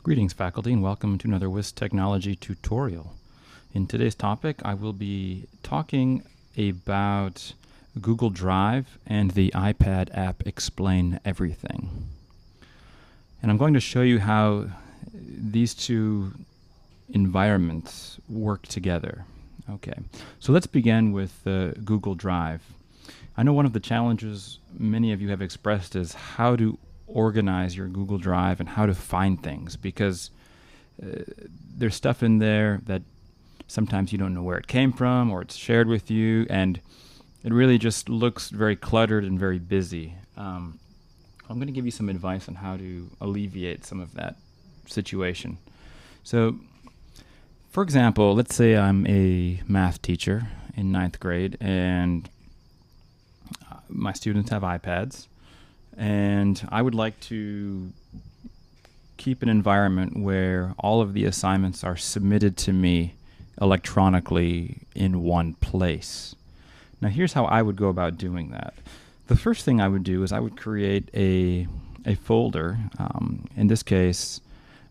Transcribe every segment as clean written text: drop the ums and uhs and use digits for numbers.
Greetings faculty and welcome to another WIS Technology tutorial. In today's topic I will be talking about Google Drive and the iPad app Explain Everything. And I'm going to show you how these two environments work together. Okay, so let's begin with Google Drive. I know one of the challenges many of you have expressed is how to organize your Google Drive and how to find things, because there's stuff in there that sometimes you don't know where it came from or it's shared with you, and it really just looks very cluttered and very busy. I'm going to give you some advice on how to alleviate some of that situation. So, for example, let's say I'm a math teacher in 9th grade and my students have iPads, and I would like to keep an environment where all of the assignments are submitted to me electronically in one place. Now here's how I would go about doing that. The first thing I would do is I would create a folder, in this case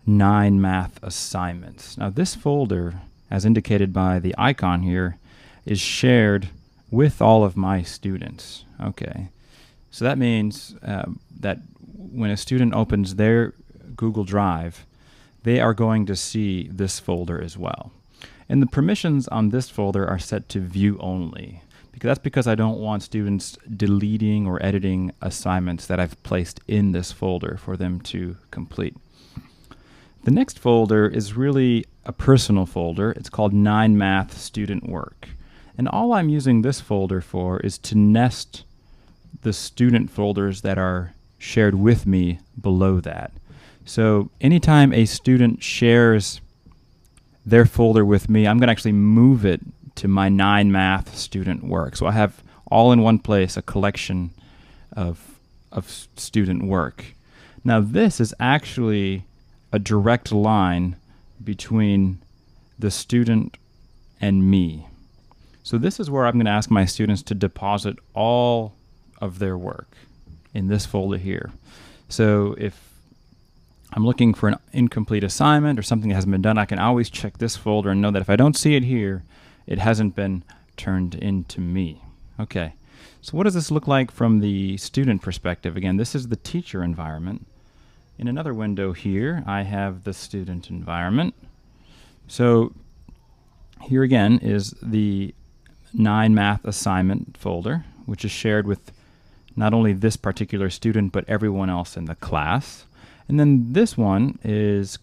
9 math assignments. Now this folder, as indicated by the icon here, is shared with all of my students. Okay. So that means that when a student opens their Google Drive, they are going to see this folder as well. And the permissions on this folder are set to view only, because that's because I don't want students deleting or editing assignments that I've placed in this folder for them to complete. The next folder is really a personal folder. It's called 9 Math Student Work. And all I'm using this folder for is to nest the student folders that are shared with me below that. So anytime a student shares their folder with me, I'm going to actually move it to my 9 Math Student Work. So I have all in one place a collection of student work. Now this is actually a direct line between the student and me. So this is where I'm going to ask my students to deposit all of their work in this folder here. So if I'm looking for an incomplete assignment or something that hasn't been done, I can always check this folder and know that if I don't see it here, it hasn't been turned into me. Okay, so what does this look like from the student perspective? Again, this is the teacher environment. In another window here, I have the student environment. So here again is the 9 Math assignment folder, which is shared with not only this particular student, but everyone else in the class. And then this one is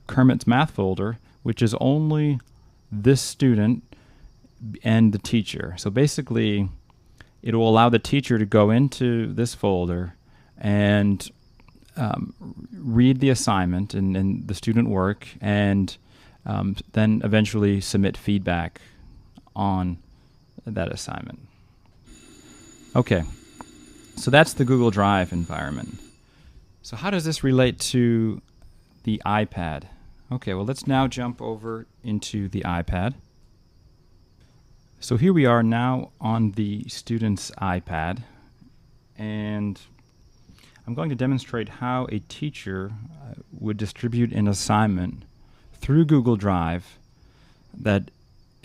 Kermit's math folder, which is only this student and the teacher. So basically, it will allow the teacher to go into this folder and read the assignment and the student work, and then eventually submit feedback on that assignment. Okay. So that's the Google Drive environment. So how does this relate to the iPad? Okay, well let's now jump over into the iPad. So here we are now on the student's iPad, and I'm going to demonstrate how a teacher would distribute an assignment through Google Drive that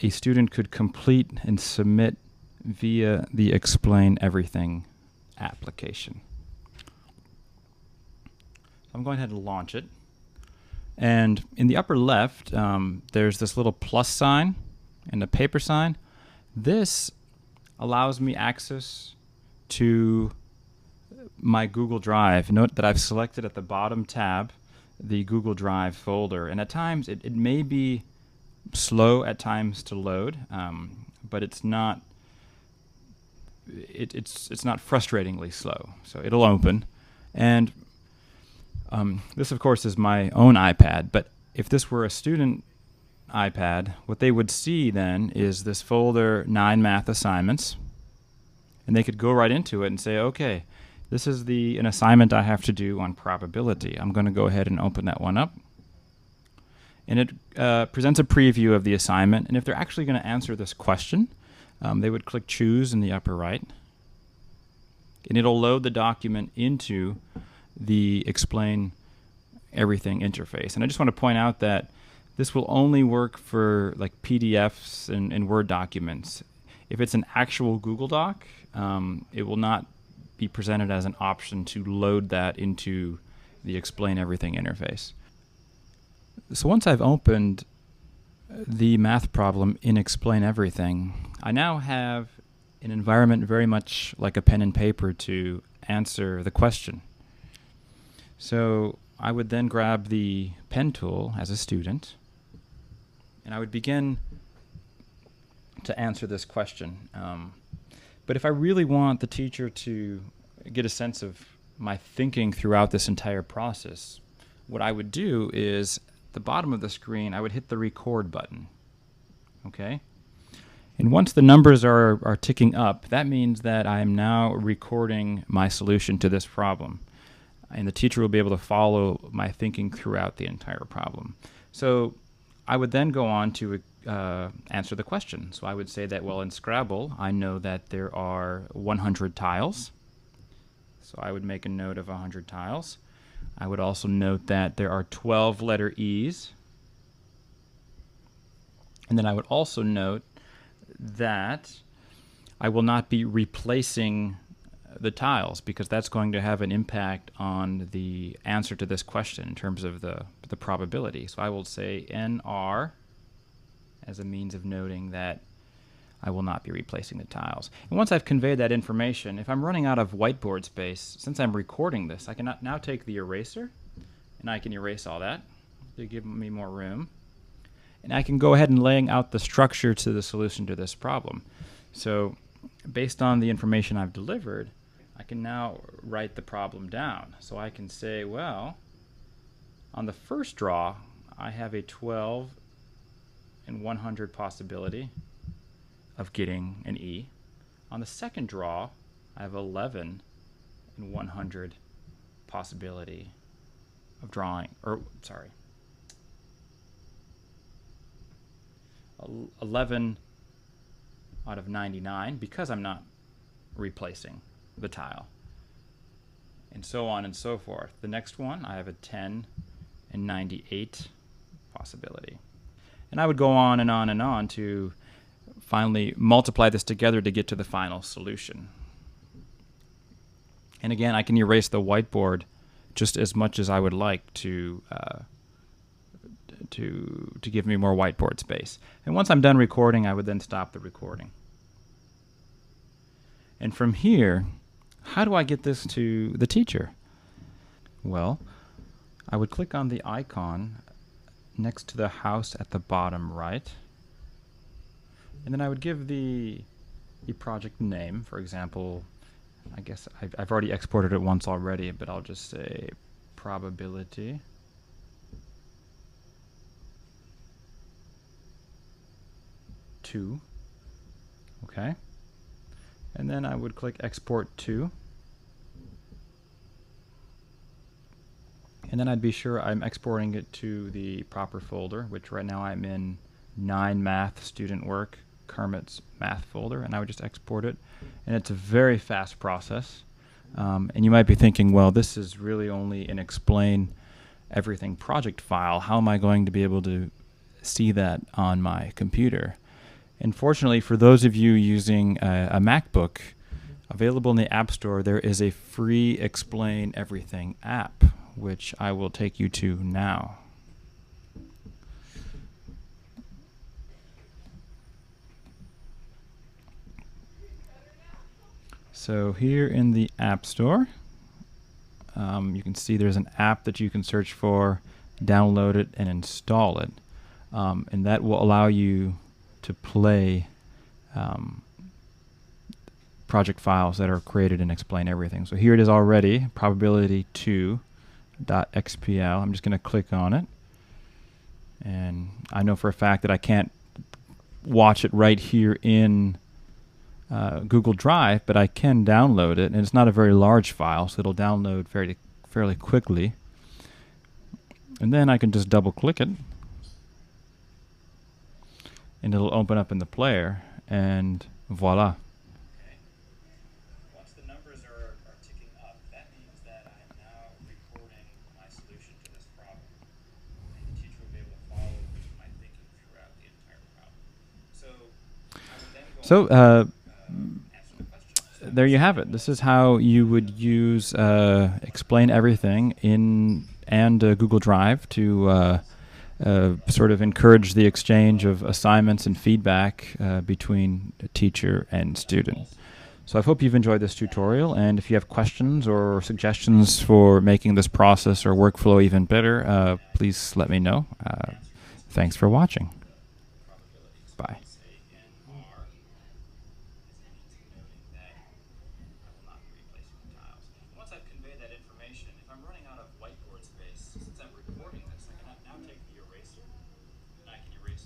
a student could complete and submit via the Explain Everything application. I'm going ahead and launch it, and in the upper left there's this little plus sign and a paper sign. This allows me access to my Google Drive. Note that I've selected at the bottom tab the Google Drive folder, and at times it may be slow at times to load, but it's not frustratingly slow, so it'll open. And this of course is my own iPad, but if this were a student iPad, what they would see then is this folder 9 Math Assignments, and they could go right into it and say, okay, this is an assignment I have to do on probability. I'm going to go ahead and open that one up, and it presents a preview of the assignment. And if they're actually going to answer this question, they would click Choose in the upper right, and it'll load the document into the Explain everything interface. And I just want to point out that this will only work for like PDFs and Word documents. If it's an actual Google Doc, it will not be presented as an option to load that into the Explain Everything interface. So once I've opened the math problem in Explain Everything, I now have an environment very much like a pen and paper to answer the question. So I would then grab the pen tool as a student, and I would begin to answer this question. But if I really want the teacher to get a sense of my thinking throughout this entire process, what I would do is at the bottom of the screen, I would hit the record button. Okay? And once the numbers are ticking up, that means that I am now recording my solution to this problem. And the teacher will be able to follow my thinking throughout the entire problem. So I would then go on to answer the question. So I would say that, well, in Scrabble, I know that there are 100 tiles. So I would make a note of 100 tiles. I would also note that there are 12 letter E's. And then I would also note that I will not be replacing the tiles, because that's going to have an impact on the answer to this question in terms of the probability. So I will say NR as a means of noting that I will not be replacing the tiles. And once I've conveyed that information, if I'm running out of whiteboard space, since I'm recording this, I can now take the eraser and I can erase all that to give me more room. And I can go ahead and laying out the structure to the solution to this problem. So based on the information I've delivered, I can now write the problem down. So I can say, well, on the first draw, I have a 12 in 100 possibility of getting an E. On the second draw, I have 11 in 100 possibility of drawing, or sorry, 11 out of 99, because I'm not replacing the tile, and so on and so forth. The next one, I have a 10 in 98 possibility. And I would go on and on and on to finally multiply this together to get to the final solution. And again, I can erase the whiteboard just as much as I would like to give me more whiteboard space. And once I'm done recording, I would then stop the recording. And from here, how do I get this to the teacher? Well, I would click on the icon next to the house at the bottom right, and then I would give the project name. For example, I guess I've already exported it once already, but I'll just say probability. Okay, and then I would click export to, and then I'd be sure I'm exporting it to the proper folder, which right now I'm in 9 math student work, Kermit's math folder, and I would just export it. And it's a very fast process. And you might be thinking, well, this is really only an Explain Everything project file. How am I going to be able to see that on my computer? And fortunately, for those of you using a MacBook, available in the App Store, there is a free Explain Everything app, which I will take you to now. So here in the App Store, you can see there's an app that you can search for, download it, and install it. And that will allow you to play project files that are created in Explain Everything. So here it is already, probability2.xpl. I'm just going to click on it. And I know for a fact that I can't watch it right here in Google Drive, but I can download it. And it's not a very large file, so it'll download fairly quickly. And then I can just double click it, and it'll open up in the player, and voila. Okay. Once the numbers are ticking up, that means that I am now recording my solution to this problem. So there you have it. This is how you would use Explain Everything in Google Drive to sort of encourage the exchange of assignments and feedback between teacher and student. So I hope you've enjoyed this tutorial, and if you have questions or suggestions for making this process or workflow even better, please let me know. Thanks for watching.